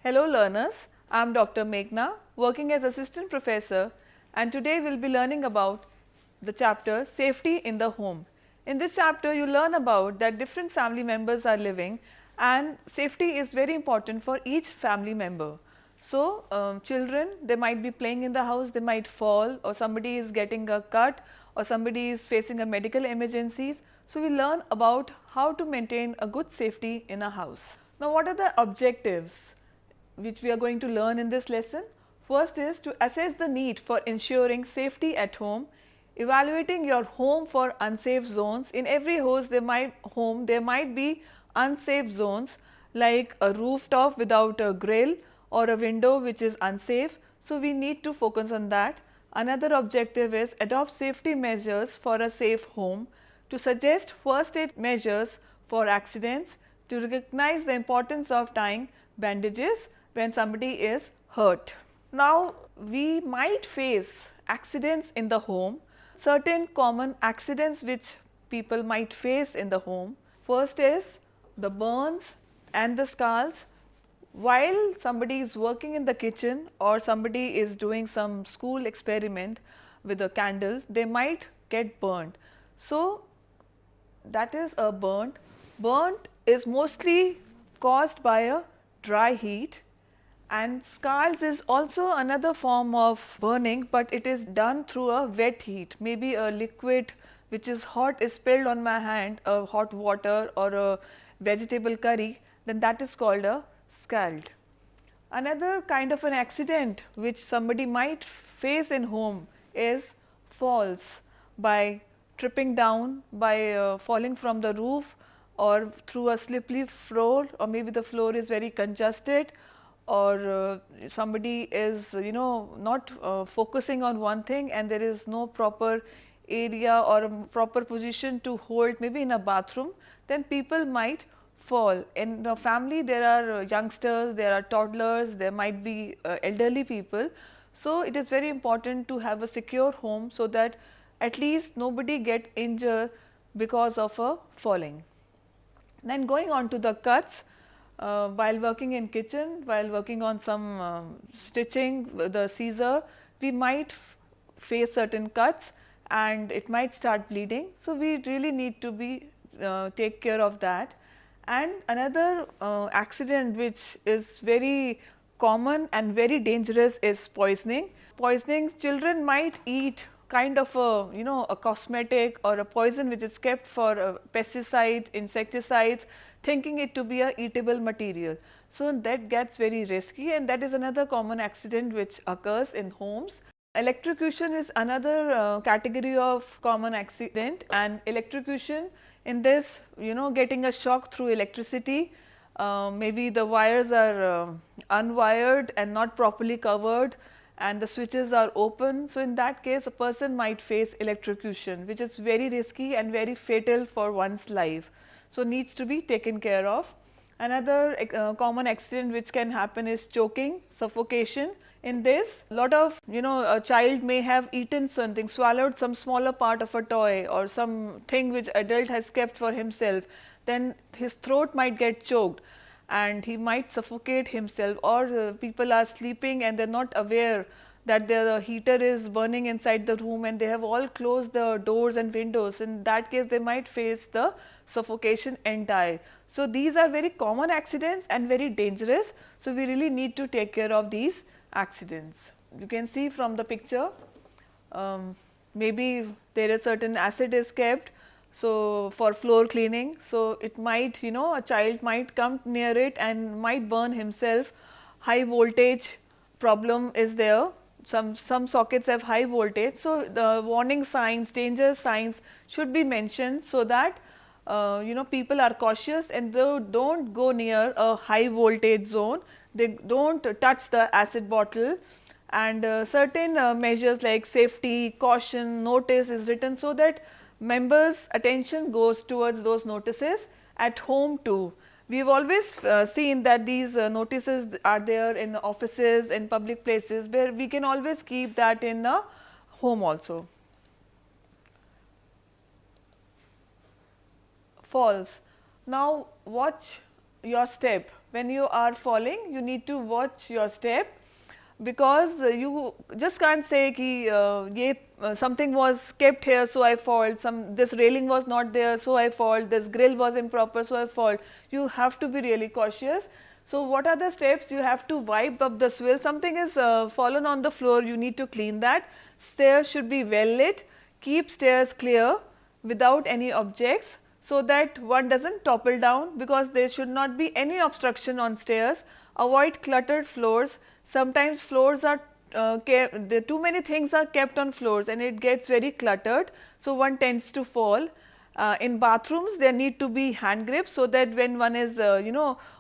Hello learners, I am Dr. Meghna working as assistant professor, and today we will be learning about the chapter Safety in the Home. In this chapter you learn about that different family members are living and safety is very important for each family member. So children, they might be playing in the house, they might fall, or somebody is getting a cut, or somebody is facing a medical emergency. So we learn about how to maintain a good safety in a house. Now what are the objectives which we are going to learn in this lesson? First is to assess the need for ensuring safety at home, evaluating your home for unsafe zones. In every house there might be unsafe zones like a rooftop without a grill or a window which is unsafe. So we need to focus on that. Another objective is adopt safety measures for a safe home, to suggest first aid measures for accidents, to recognize the importance of tying bandages when somebody is hurt. Now we might face accidents in the home. Certain common accidents which people might face in the home. First is the burns and the scars. While somebody is working in the kitchen or somebody is doing some school experiment with a candle, they might get burnt. So that is a burnt. Burnt is mostly caused by a dry heat, and scars is also another form of burning, but it is done through a wet heat. Maybe a liquid which is hot is spilled on my hand, a hot water or a vegetable curry, then that is called a scald. Another kind of an accident which somebody might face in home is falls, by tripping down, by falling from the roof or through a slippery floor, or maybe the floor is very congested, or somebody is not focusing on one thing and there is no proper area or a proper position to hold, maybe in a bathroom, then people might fall. In the family there are youngsters, there are toddlers, there might be elderly people. So it is very important to have a secure home so that at least nobody get injured because of a falling. Then going on to the cuts, while working in kitchen, while working on some stitching with the scissor, we might face certain cuts and it might start bleeding. So we really need to be take care of that. And another accident which is very common and very dangerous is poisoning. Poisoning, children might eat kind of a cosmetic or a poison which is kept for pesticides, insecticides, thinking it to be a eatable material. So that gets very risky, and that is another common accident which occurs in homes. Electrocution is another category of common accident, and electrocution, in this, getting a shock through electricity, maybe the wires are unwired and not properly covered and the switches are open. So in that case a person might face electrocution, which is very risky and very fatal for one's life. So needs to be taken care of. Another common accident which can happen is choking, suffocation. In this, lot of a child may have eaten something, swallowed some smaller part of a toy or something which adult has kept for himself, then his throat might get choked and he might suffocate himself, or people are sleeping and they are not aware that the heater is burning inside the room and they have all closed the doors and windows. In that case they might face the suffocation and die. So these are very common accidents and very dangerous. So we really need to take care of these accidents. You can see from the picture, maybe there is certain acid is kept, so for floor cleaning, so it might, a child might come near it and might burn himself. High voltage problem is there, some sockets have high voltage, so the warning signs, danger signs should be mentioned so that people are cautious and they don't go near a high voltage zone, they don't touch the acid bottle, and certain measures like safety, caution, notice is written so that members' attention goes towards those notices at home too. We have always seen that these notices are there in offices, in public places, where we can always keep that in the home also. Falls. Now watch your step. when you are falling, you need to watch your step, because you just can't say ki something was kept here so I fall, this railing was not there so I fall, this grill was improper so I fall. You have to be really cautious. So what are the steps? You have to wipe up the swill. Something is fallen on the floor, you need to clean that. Stairs should be well lit. Keep stairs clear without any objects, so that one doesn't topple down, because there should not be any obstruction on stairs. Avoid cluttered floors. Sometimes floors are too many things are kept on floors and it gets very cluttered, so one tends to fall. In bathrooms there need to be hand grips, so that when one is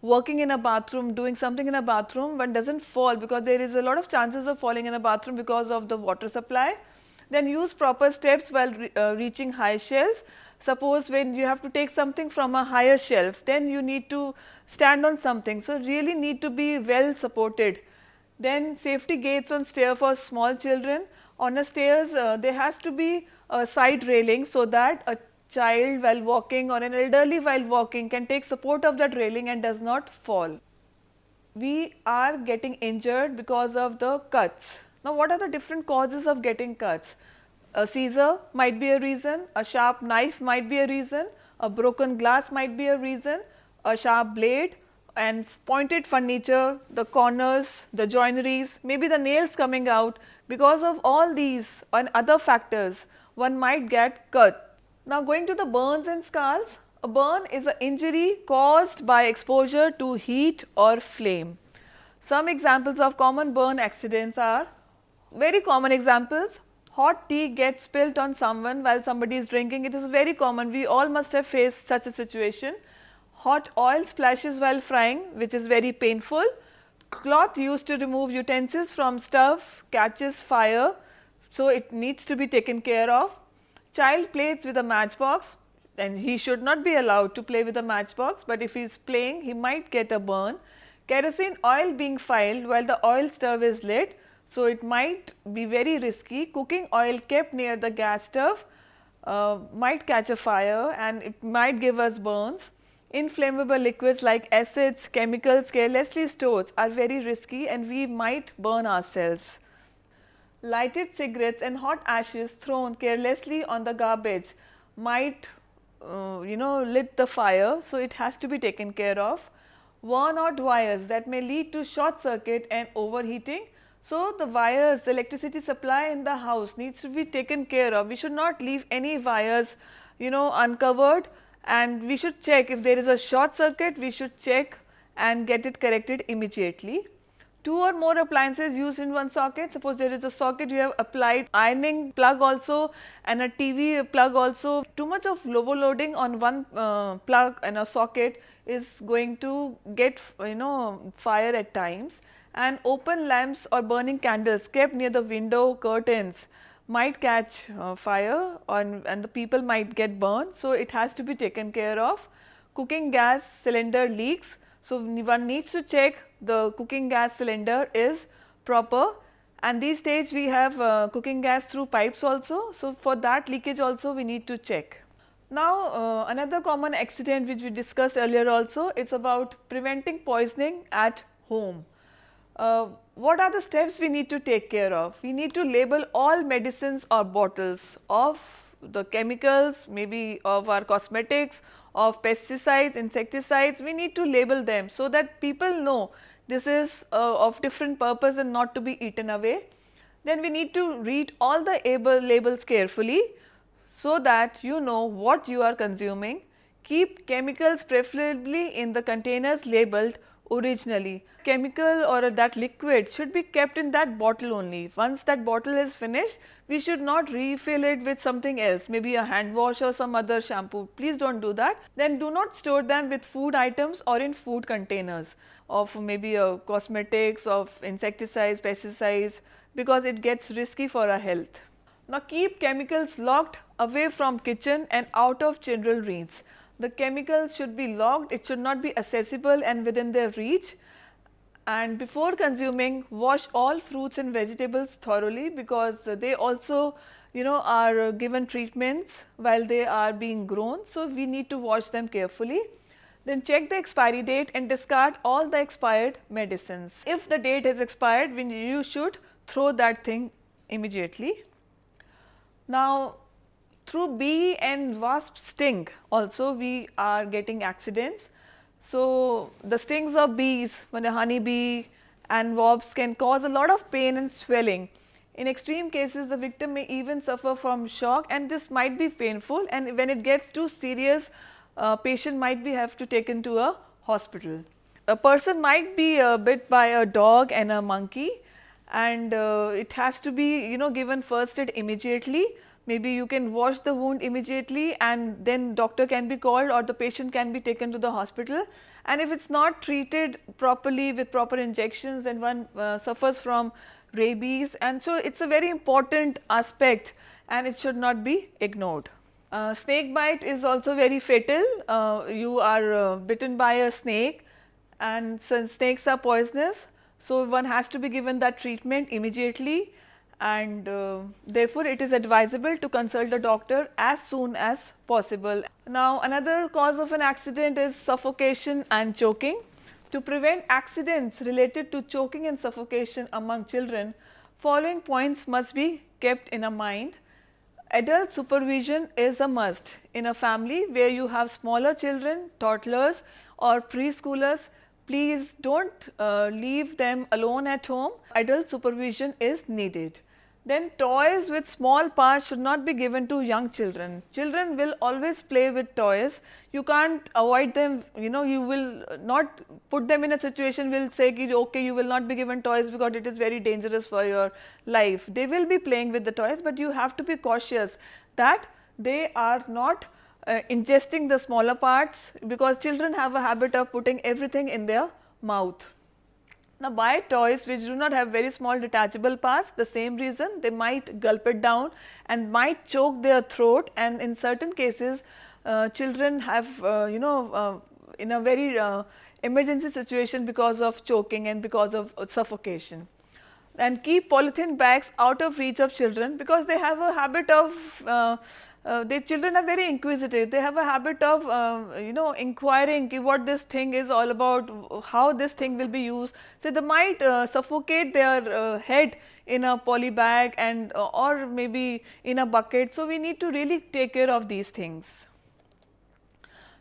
working in a bathroom, doing something in a bathroom, one doesn't fall, because there is a lot of chances of falling in a bathroom because of the water supply. Then use proper steps while reaching high shelves. Suppose when you have to take something from a higher shelf, then you need to stand on something, so really need to be well supported. Then safety gates on stair for small children. On a stairs there has to be a side railing, so that a child while walking or an elderly while walking can take support of that railing and does not fall. We are getting injured because of the cuts. Now what are the different causes of getting cuts? A scissor might be a reason, a sharp knife might be a reason, a broken glass might be a reason, a sharp blade and pointed furniture, the corners, the joineries, maybe the nails coming out. Because of all these and other factors, one might get cut. Now going to the burns and scars. A burn is an injury caused by exposure to heat or flame. Some examples of common burn accidents are, very common examples: hot tea gets spilled on someone while somebody is drinking. It is very common, we all must have faced such a situation. Hot oil splashes while frying, which is very painful. Cloth used to remove utensils from stove catches fire, so it needs to be taken care of. Child plays with a matchbox, and he should not be allowed to play with a matchbox, but if he is playing he might get a burn. Kerosene oil being filed while the oil stove is lit, so it might be very risky. Cooking oil kept near the gas stove might catch a fire and it might give us burns. Inflammable liquids like acids, chemicals carelessly stored are very risky and we might burn ourselves. Lighted cigarettes and hot ashes thrown carelessly on the garbage might lit the fire, so it has to be taken care of. Worn out wires that may lead to short circuit and overheating. So the wires, the electricity supply in the house needs to be taken care of. We should not leave any wires uncovered, and we should check if there is a short circuit. We should check and get it corrected immediately. Two or more appliances used in one socket. Suppose there is a socket, you have applied ironing plug also and a TV plug also. Too much of overloading on one plug and a socket is going to get fire at times. And open lamps or burning candles kept near the window curtains might catch fire and the people might get burned, so it has to be taken care of. Cooking gas cylinder leaks, so one needs to check the cooking gas cylinder is proper, and these days we have cooking gas through pipes also, so for that leakage also we need to check. Now another common accident which we discussed earlier also, it's about preventing poisoning at home. What are the steps we need to take care of? We need to label all medicines or bottles of the chemicals, maybe of our cosmetics, of pesticides, insecticides. We need to label them so that people know this is of different purpose and not to be eaten away. Then we need to read all the labels carefully so that you know what you are consuming. Keep chemicals preferably in the containers labeled originally. Chemical or that liquid should be kept in that bottle only. Once that bottle is finished, we should not refill it with something else, maybe a hand wash or some other shampoo. Please don't do that. Then do not store them with food items or in food containers of maybe cosmetics, of insecticides, pesticides, because it gets risky for our health. Now keep chemicals locked away from kitchen and out of general reach. The chemicals should be locked, it should not be accessible and within their reach. And before consuming, wash all fruits and vegetables thoroughly, because they also are given treatments while they are being grown, so we need to wash them carefully. Then check the expiry date and discard all the expired medicines. If the date has expired, you should throw that thing immediately. Now, through bee and wasp sting also we are getting accidents. So, the stings of bees, when a honey bee and wasps can cause a lot of pain and swelling. In extreme cases, the victim may even suffer from shock, and this might be painful, and when it gets too serious, patient might be have to taken to a hospital. A person might be bit by a dog and a monkey, and it has to be given first aid immediately. Maybe you can wash the wound immediately, and then doctor can be called or the patient can be taken to the hospital. And if it's not treated properly with proper injections, then one suffers from rabies, and so it's a very important aspect and it should not be ignored. Snake bite is also very fatal. You are bitten by a snake, and since snakes are poisonous, so one has to be given that treatment immediately, and therefore it is advisable to consult a doctor as soon as possible. Now, another cause of an accident is suffocation and choking. To prevent accidents related to choking and suffocation among children, following points must be kept in mind. Adult supervision is a must. In a family where you have smaller children, toddlers or preschoolers, please don't leave them alone at home. Adult supervision is needed. Then toys with small parts should not be given to young children. Children will always play with toys. You can't avoid them, you will not put them in a situation will say okay, you will not be given toys because it is very dangerous for your life. They will be playing with the toys, but you have to be cautious that they are not ingesting the smaller parts, because children have a habit of putting everything in their mouth. Now, buy toys which do not have very small detachable parts. The same reason, they might gulp it down and might choke their throat, and in certain cases children have in a very emergency situation because of choking and because of suffocation. And keep polythene bags out of reach of children, because they have a habit of the children are very inquisitive. They have a habit of inquiring what this thing is all about, how this thing will be used. So they might suffocate their head in a poly bag and or maybe in a bucket. So we need to really take care of these things.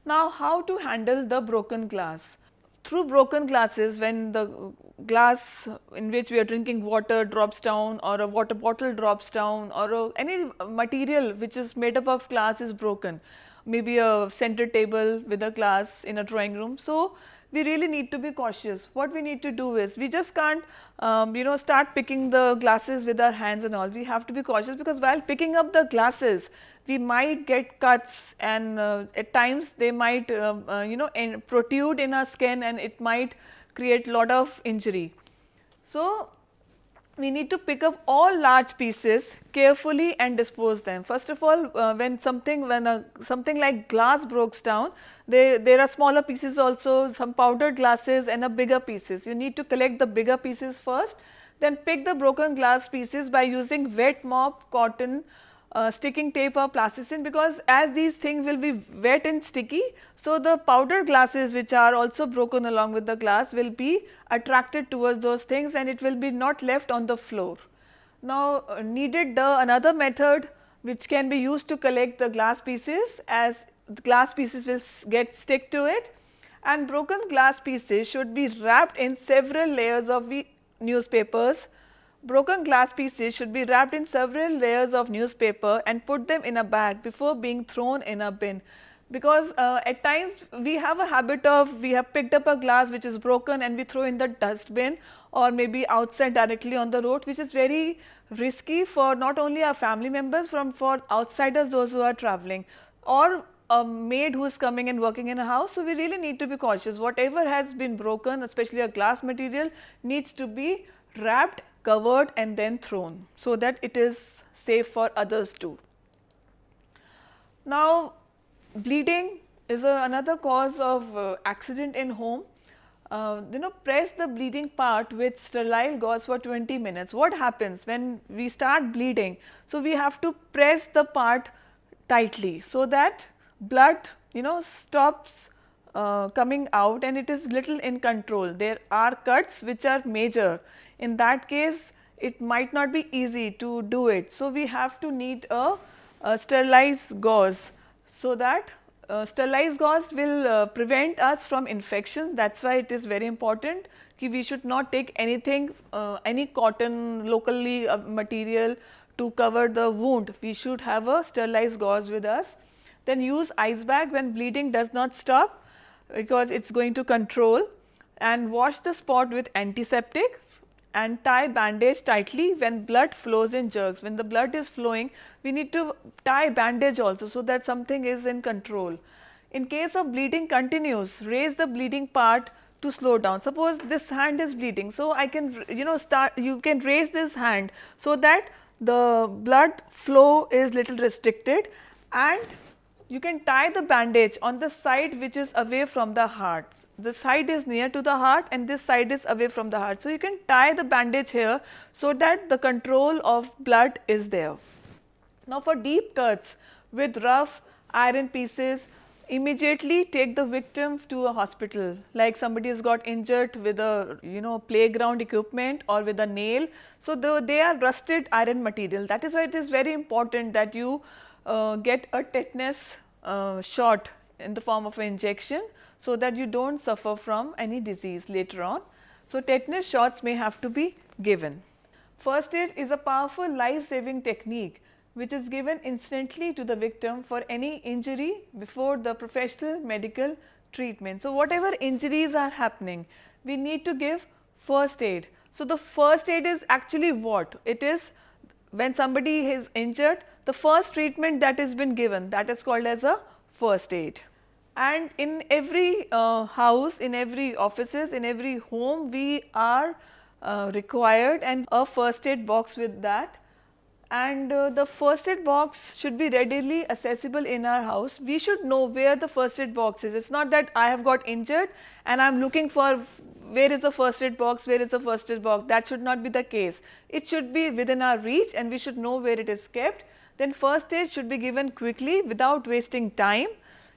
Now, how to handle the broken glass? Through broken glasses, when the glass in which we are drinking water drops down, or a water bottle drops down, or any material which is made up of glass is broken, maybe a center table with a glass in a drawing room. So we really need to be cautious. What we need to do is, we just can't start picking the glasses with our hands and all. We have to be cautious, because while picking up the glasses, we might get cuts, and at times they might protrude in our skin, and it might create lot of injury. So we need to pick up all large pieces carefully and dispose them. First of all, when something like glass breaks down, there are smaller pieces also, some powdered glasses and a bigger pieces. You need to collect the bigger pieces first, then pick the broken glass pieces by using wet mop, cotton, sticking tape or plasticine, because as these things will be wet and sticky, so the powdered glasses which are also broken along with the glass will be attracted towards those things, and it will be not left on the floor. Now, another method which can be used to collect the glass pieces, as the glass pieces will stick to it, and broken glass pieces should be wrapped in several layers of newspapers. Broken glass pieces should be wrapped in several layers of newspaper and put them in a bag before being thrown in a bin. Because at times we have a habit of, we have picked up a glass which is broken and we throw in the dustbin, or maybe outside directly on the road, which is very risky for not only our family members, for outsiders, those who are traveling, or a maid who is coming and working in a house. So we really need to be cautious. Whatever has been broken, especially a glass material, needs to be wrapped, covered and then thrown, so that it is safe for others too. Now, bleeding is another cause of accident in home. Press the bleeding part with sterile gauze for 20 minutes. What happens when we start bleeding? So we have to press the part tightly, so that blood stops coming out and it is little in control. There are cuts which are major. In that case, it might not be easy to do it. So, we have to need a sterilized gauze, so that sterilized gauze will prevent us from infection. That is why it is very important कि we should not take anything, any cotton locally material to cover the wound. We should have a sterilized gauze with us. Then use ice bag when bleeding does not stop, because it is going to control, and wash the spot with antiseptic and tie bandage tightly when blood flows in jerks. When the blood is flowing, we need to tie bandage also, so that something is in control. In case of bleeding continues, raise the bleeding part to slow down. Suppose this hand is bleeding, so I can, you can raise this hand so that the blood flow is little restricted, and you can tie the bandage on the side which is away from the heart. The side is near to the heart and this side is away from the heart. So, you can tie the bandage here so that the control of blood is there. Now, for deep cuts with rough iron pieces, immediately take the victim to a hospital. Like somebody has got injured with a playground equipment or with a nail. So, they are rusted iron material. That is why it is very important that you get a tetanus shot in the form of an injection, so that you do not suffer from any disease later on. So, tetanus shots may have to be given. First aid is a powerful life saving technique which is given instantly to the victim for any injury before the professional medical treatment. So, whatever injuries are happening, we need to give first aid. So, the first aid is actually what? It is when somebody is injured, the first treatment that has been given, that is called as a first aid. And in every house, in every offices, in every home, we are required and a first aid box with that. And the first aid box should be readily accessible in our house. We should know where the first aid box is. It's not that I have got injured and I am looking for where is the first aid box, where is the first aid box. That should not be the case. It should be within our reach and we should know where it is kept. Then first aid should be given quickly without wasting time.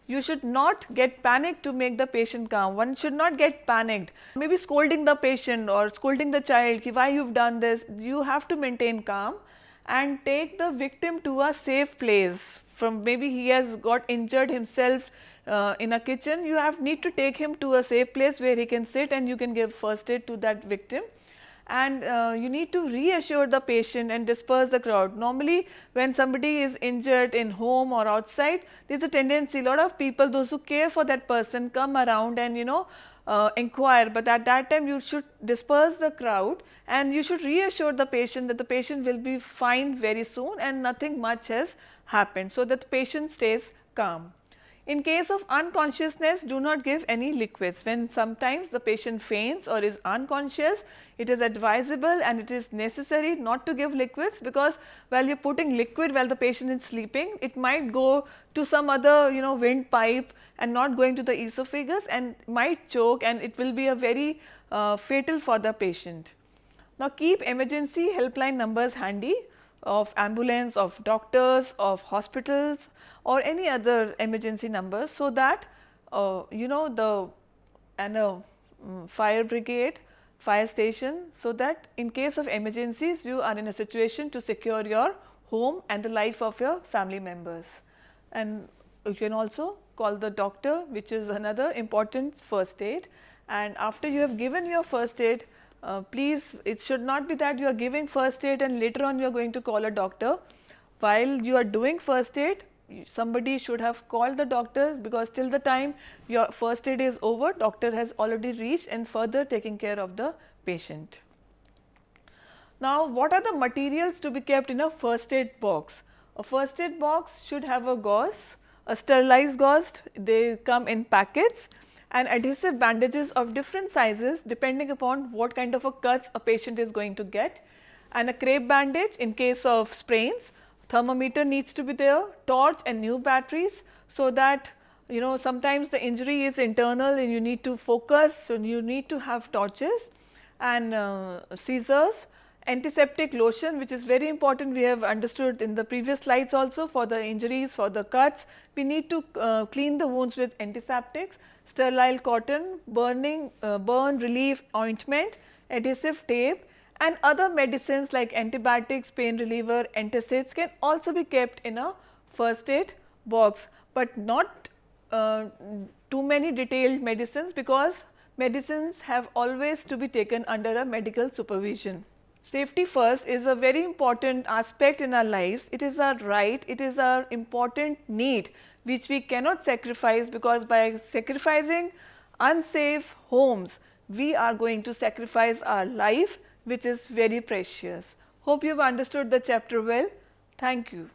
You should not get panicked to make the patient calm. One should not get panicked, maybe scolding the patient or scolding the child, why you have done this. You have to maintain calm and take the victim to a safe place. From maybe he has got injured himself in a kitchen, you need to take him to a safe place where he can sit and you can give first aid to that victim. And you need to reassure the patient and disperse the crowd. Normally, when somebody is injured in home or outside, there is a tendency, a lot of people, those who care for that person, come around and inquire, but at that time you should disperse the crowd and you should reassure the patient that the patient will be fine very soon and nothing much has happened, so that the patient stays calm. In case of unconsciousness, do not give any liquids. When sometimes the patient faints or is unconscious, it is advisable and it is necessary not to give liquids, because while you are putting liquid while the patient is sleeping, it might go to some other windpipe and not going to the esophagus and might choke, and it will be a very fatal for the patient. Now, keep emergency helpline numbers handy of ambulance, of doctors, of hospitals or any other emergency numbers, so that fire brigade, fire station, so that in case of emergencies you are in a situation to secure your home and the life of your family members. And you can also call the doctor, which is another important first aid. And after you have given your first aid, please, it should not be that you are giving first aid and later on you are going to call a doctor. While you are doing first aid, somebody should have called the doctor, because till the time your first aid is over, doctor has already reached and further taking care of the patient. Now, what are the materials to be kept in a first aid box? A first aid box should have a gauze, a sterilized gauze, they come in packets, and adhesive bandages of different sizes depending upon what kind of a cuts a patient is going to get, and a crepe bandage in case of sprains. Thermometer needs to be there, torch and new batteries, so that sometimes the injury is internal and you need to focus, so you need to have torches, and scissors, antiseptic lotion, which is very important. We have understood in the previous slides also. For the injuries, for the cuts, we need to clean the wounds with antiseptics, sterile cotton, burn relief ointment, adhesive tape, and other medicines like antibiotics, pain reliever, antacids can also be kept in a first aid box, but not too many detailed medicines, because medicines have always to be taken under a medical supervision. Safety first is a very important aspect in our lives. It is our right, it is our important need which we cannot sacrifice, because by sacrificing unsafe homes, we are going to sacrifice our life, which is very precious. Hope you have understood the chapter well. Thank you.